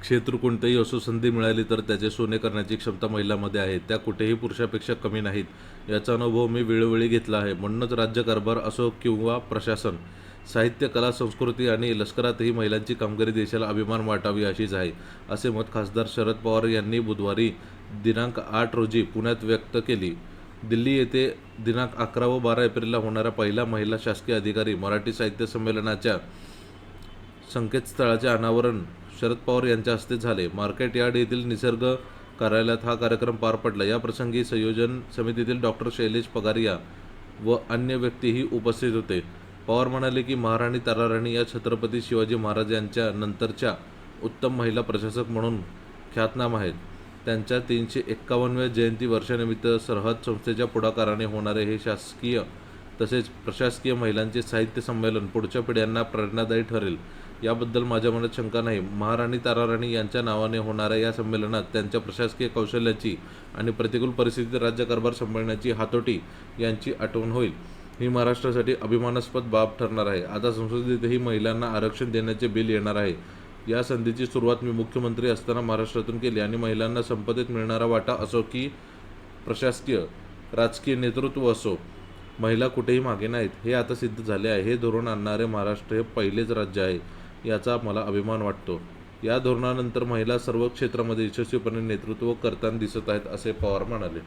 क्षेत्र कोणतेही असो, संधी मिळाली तर त्याचे सोने करण्याची क्षमता महिलांमध्ये आहे. त्या कुठेही पुरुषापेक्षा कमी नाहीत. याचा अनुभव मी वेळोवेळी घेतला आहे. म्हणूनच राज्यकारभार असो किंवा प्रशासन, साहित्य, कला, संस्कृती आणि लष्करातही महिलांची कामगिरी देशाला अभिमान वाटावी अशीच आहे, असे मत खासदार शरद पवार यांनी बुधवारी दिनांक 8 रोजी पुण्यात व्यक्त केली. दिल्ली येथे दिनांक 11 व 12 एप्रिलला होणाऱ्या पहिल्या महिला शासकीय अधिकारी मराठी साहित्य संमेलनाच्या संकेतस्थळाचे अनावरण शरद पवार यांच्या हस्ते झाले. मार्केट यार्ड येथील निसर्ग कार्यालयात हा कार्यक्रम पार पडला. याप्रसंगी संयोजन समितीतील डॉ. शैलेश पगारिया व अन्य व्यक्तीही उपस्थित होते. पवार म्हणाले की महाराणी ताराराणी या छत्रपती शिवाजी महाराज यांच्या नंतरच्या उत्तम महिला प्रशासक म्हणून ख्यातनाम आहेत. त्यांच्या 351व्या जयंती वर्षानिमित्त सरहद संस्थेच्या पुढाकाराने होणारे हे शासकीय तसेच प्रशासकीय महिलांचे साहित्य संमेलन पुढच्या पिढ्यांना प्रेरणादायी ठरेल, याबद्दल माझ्या मनात शंका नाही. महाराणी ताराराणी यांच्या नावाने होणाऱ्या या संमेलनात त्यांच्या प्रशासकीय कौशल्याची आणि प्रतिकूल परिस्थितीत राज्यकारभार सांभाळण्याची हातोटी यांची आठवण होईल. ही महाराष्ट्रासाठी अभिमानास्पद बाब ठरणार आहे. आता संसदेतही महिलांना आरक्षण देण्याचे बिल येणार आहे. या संधीची सुरुवात मी मुख्यमंत्री असताना महाराष्ट्रातून केली आणि महिलांना संपदेत मिळणारा वाटा असो की प्रशासकीय राजकीय नेतृत्व असो, महिला कुठेही मागे नाहीत हे आता सिद्ध झाले आहे. हे धोरण आणणारे महाराष्ट्र हे पहिलेच राज्य आहे, याचा मला अभिमान वाटतो. या धोरणानंतर महिला सर्व क्षेत्रामध्ये यशस्वीपणे नेतृत्व करताना दिसत आहेत, असे पवार म्हणाले.